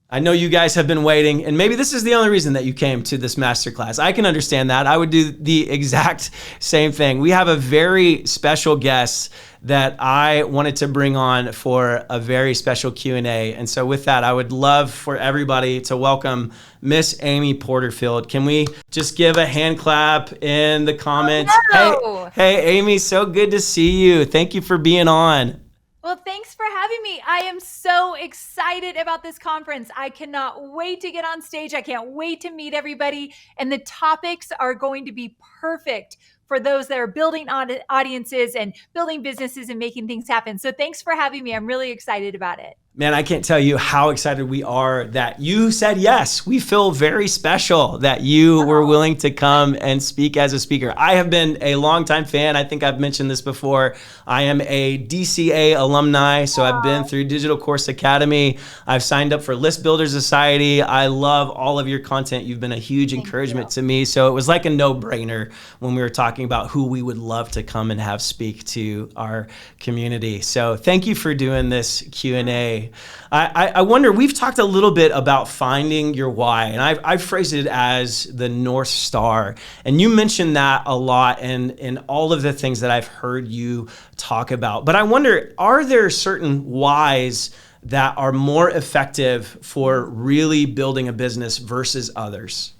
I know you guys have been waiting, and maybe this is the only reason that you came to this masterclass. I can understand that. I would do the exact same thing. We have a very special guest that I wanted to bring on for a very special Q&A. And so with that, I would love for everybody to welcome Miss Amy Porterfield. Can we just give a hand clap in the comments? Hello. Hey, Amy, so good to see you. Thank you for being on. Well, thanks for having me. I am so excited about this conference. I cannot wait to get on stage. I can't wait to meet everybody. And the topics are going to be perfect for those that are building audiences and building businesses and making things happen. So thanks for having me. I'm really excited about it. Man, I can't tell you how excited we are that you said yes. We feel very special that you were willing to come and speak as a speaker. I have been a longtime fan. I think I've mentioned this before. I am a DCA alumni, so I've been through Digital Course Academy. I've signed up for List Builder Society. I love all of your content. You've been a huge encouragement to me. So it was like a no-brainer when we were talking about who we would love to come and have speak to our community. So thank you for doing this Q&A. I wonder, we've talked a little bit about finding your why, and I've phrased it as the North Star. And you mentioned that a lot in all of the things that I've heard you talk about. But I wonder, are there certain whys that are more effective for really building a business versus others?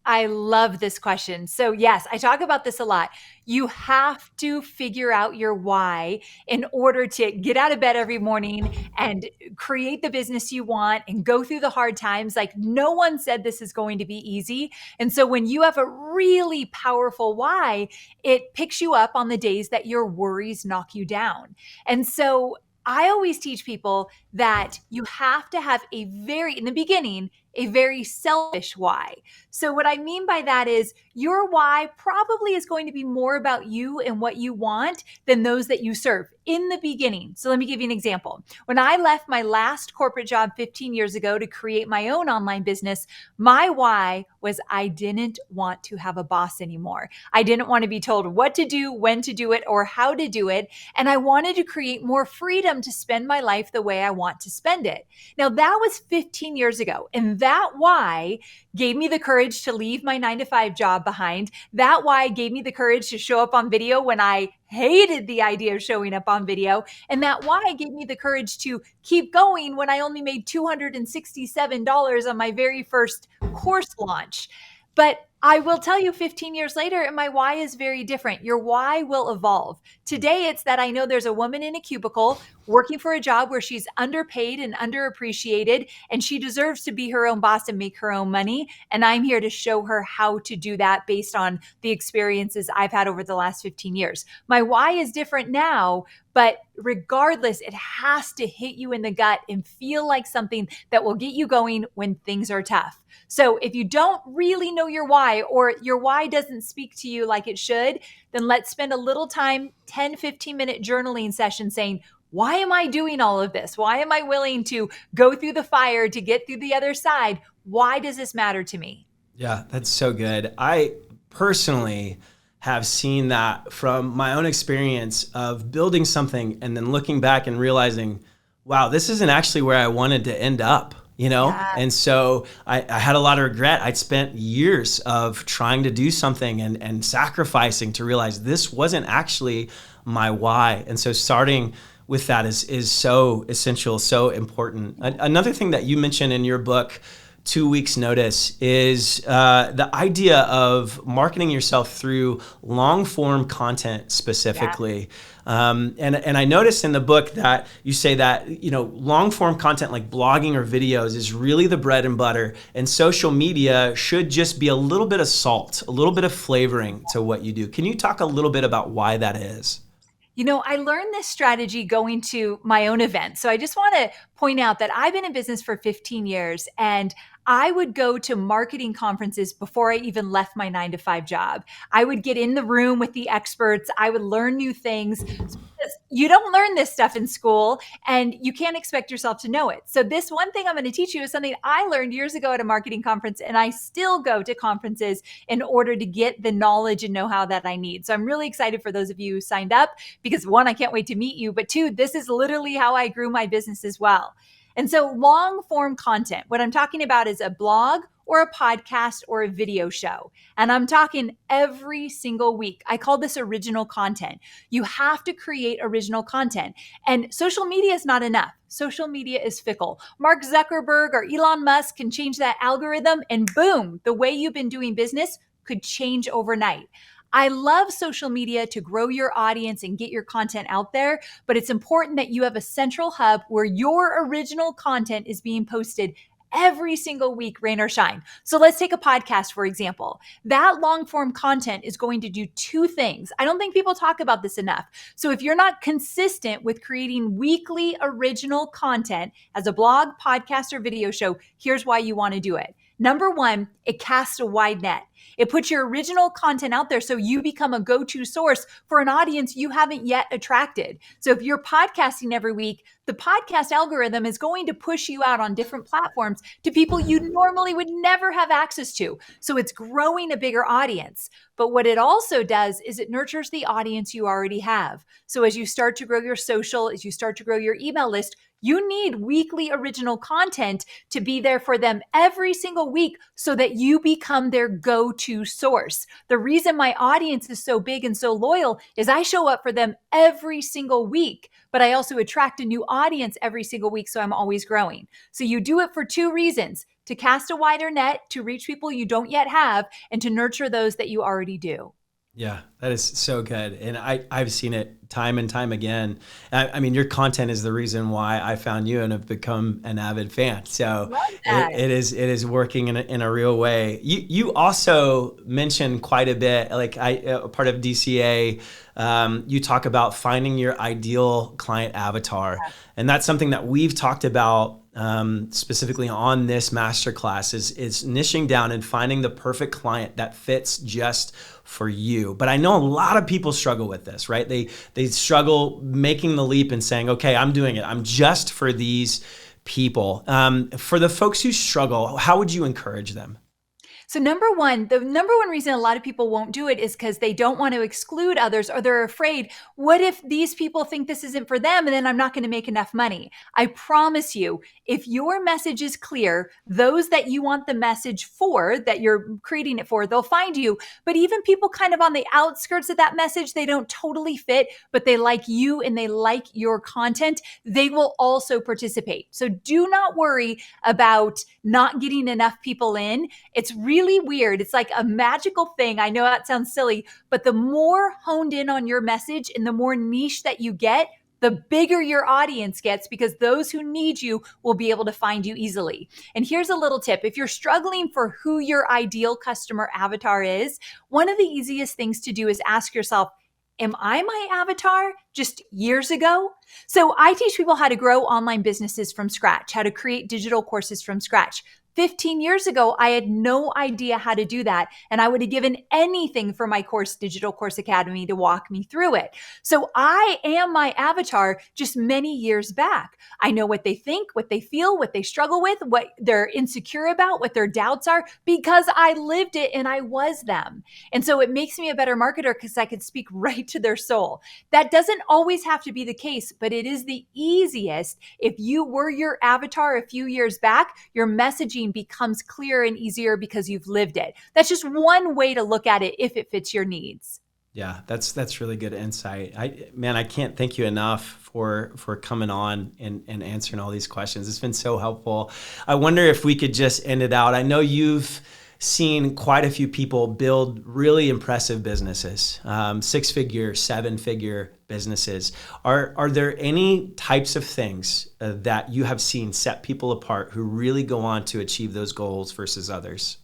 I love this question. So yes, I talk about this a lot. You have to figure out your why in order to get out of bed every morning and create the business you want and go through the hard times. Like, no one said this is going to be easy. And so when you have a really powerful why, it picks you up on the days that your worries knock you down. And so I always teach people that you have to have in the beginning, a very selfish why. So what I mean by that is your why probably is going to be more about you and what you want than those that you serve in the beginning. So let me give you an example. When I left my last corporate job 15 years ago to create my own online business, my why was I didn't want to have a boss anymore. I didn't want to be told what to do, when to do it, or how to do it. And I wanted to create more freedom to spend my life the way I want to spend it. Now, that was 15 years ago. And that why gave me the courage to leave my 9-to-5 job behind. That why gave me the courage to show up on video when I hated the idea of showing up on video. And that why gave me the courage to keep going when I only made $267 on my very first course launch. But I will tell you 15 years later, and my why is very different. Your why will evolve. Today, it's that I know there's a woman in a cubicle working for a job where she's underpaid and underappreciated, and she deserves to be her own boss and make her own money. And I'm here to show her how to do that based on the experiences I've had over the last 15 years. My why is different now, but regardless, it has to hit you in the gut and feel like something that will get you going when things are tough. So if you don't really know your why, or your why doesn't speak to you like it should, then let's spend a little time, 10, 15-minute journaling session saying, why am I doing all of this? Why am I willing to go through the fire to get through the other side? Why does this matter to me? Yeah, that's so good. I personally have seen that from my own experience of building something and then looking back and realizing, wow, this isn't actually where I wanted to end up. Yeah. And so I had a lot of regret. I'd spent years of trying to do something and sacrificing to realize this wasn't actually my why. And so starting with that is so essential, so important. Another thing that you mentioned in your book, 2 Weeks Notice, is the idea of marketing yourself through long form content specifically. Yeah. And I noticed in the book that you say that, long form content like blogging or videos is really the bread and butter, and social media should just be a little bit of salt, a little bit of flavoring to what you do. Can you talk a little bit about why that is? I learned this strategy going to my own event. So I just want to point out that I've been in business for 15 years, and I would go to marketing conferences before I even left my 9-to-5 job. I would get in the room with the experts. I would learn new things. You don't learn this stuff in school, and you can't expect yourself to know it. So this one thing I'm going to teach you is something I learned years ago at a marketing conference, and I still go to conferences in order to get the knowledge and know-how that I need. So I'm really excited for those of you who signed up because, one, I can't wait to meet you, but two, this is literally how I grew my business as well. And so long form content, what I'm talking about is a blog or a podcast or a video show. And I'm talking every single week. I call this original content. You have to create original content. And social media is not enough. Social media is fickle. Mark Zuckerberg or Elon Musk can change that algorithm, and boom, the way you've been doing business could change overnight. I love social media to grow your audience and get your content out there, but it's important that you have a central hub where your original content is being posted every single week, rain or shine. So let's take a podcast, for example. That long form content is going to do two things. I don't think people talk about this enough. So if you're not consistent with creating weekly original content as a blog, podcast, or video show, here's why you want to do it. Number one, it casts a wide net. It puts your original content out there so you become a go-to source for an audience you haven't yet attracted. So if you're podcasting every week, the podcast algorithm is going to push you out on different platforms to people you normally would never have access to. So it's growing a bigger audience. But what it also does is it nurtures the audience you already have. So as you start to grow your social, as you start to grow your email list, you need weekly original content to be there for them every single week so that you become their go-to source. The reason my audience is so big and so loyal is I show up for them every single week, but I also attract a new audience every single week, so I'm always growing. So you do it for two reasons: to cast a wider net, to reach people you don't yet have, and to nurture those that you already do. Yeah, that is so good. And I've seen it time and time again. I mean, your content is the reason why I found you and have become an avid fan. So it is working in a real way. You also mentioned quite a bit, like part of DCA, you talk about finding your ideal client avatar. Yeah. And that's something that we've talked about specifically on this masterclass is niching down and finding the perfect client that fits just for you. But I know a lot of people struggle with this, right? They struggle making the leap and saying, okay, I'm doing it. I'm just for these people. For the folks who struggle, how would you encourage them? So the number one reason a lot of people won't do it is because they don't want to exclude others, or they're afraid, what if these people think this isn't for them and then I'm not going to make enough money? I promise you, if your message is clear, those that you want the message for, that you're creating it for, they'll find you. But even people kind of on the outskirts of that message, they don't totally fit, but they like you and they like your content, they will also participate. So do not worry about not getting enough people in. It's really weird. It's like a magical thing. I know that sounds silly, but the more honed in on your message and the more niche that you get, the bigger your audience gets, because those who need you will be able to find you easily. And here's a little tip. If you're struggling for who your ideal customer avatar is, one of the easiest things to do is ask yourself, am I my avatar just years ago? So I teach people how to grow online businesses from scratch, how to create digital courses from scratch. 15 years ago, I had no idea how to do that. And I would have given anything for my course, Digital Course Academy, to walk me through it. So I am my avatar just many years back. I know what they think, what they feel, what they struggle with, what they're insecure about, what their doubts are, because I lived it and I was them. And so it makes me a better marketer because I could speak right to their soul. That doesn't always have to be the case, but it is the easiest. If you were your avatar a few years back, your messaging becomes clearer and easier because you've lived it. That's just one way to look at it if it fits your needs. Yeah, that's really good insight. I can't thank you enough for coming on and answering all these questions. It's been so helpful. I wonder if we could just end it out. I know you've seen quite a few people build really impressive businesses, 6-figure, 7-figure businesses. Are there any types of things that you have seen set people apart who really go on to achieve those goals versus others?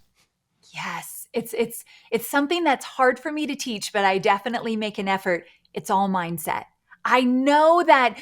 Yes, it's something that's hard for me to teach, but I definitely make an effort. It's all mindset. I know that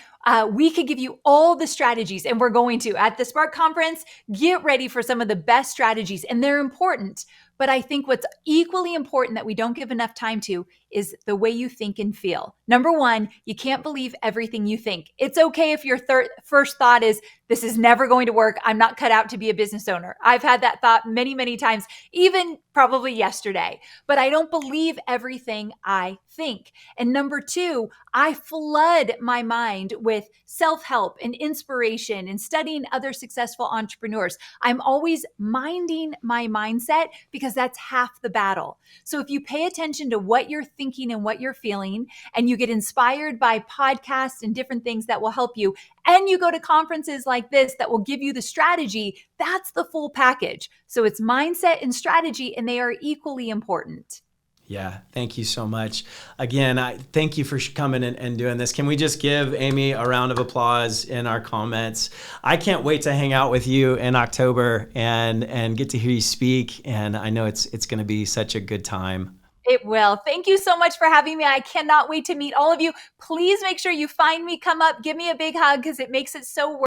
we could give you all the strategies, and we're going to. At the Spark Conference, get ready for some of the best strategies, and they're important. But I think what's equally important that we don't give enough time to is the way you think and feel. Number one, you can't believe everything you think. It's okay if your first thought is, this is never going to work. I'm not cut out to be a business owner. I've had that thought many, many times, even probably yesterday. But I don't believe everything I think. And number two, I flood my mind with self-help and inspiration and studying other successful entrepreneurs. I'm always minding my mindset because that's half the battle. So if you pay attention to what you're thinking and what you're feeling, and you get inspired by podcasts and different things that will help you, and you go to conferences like this that will give you the strategy, that's the full package. So it's mindset and strategy, and they are equally important. Yeah, thank you so much. Again, I thank you for coming and doing this. Can we just give Amy a round of applause in our comments? I can't wait to hang out with you in October and get to hear you speak. And I know it's going to be such a good time. It will. Thank you so much for having me. I cannot wait to meet all of you. Please make sure you find me, come up, give me a big hug because it makes it so worth it.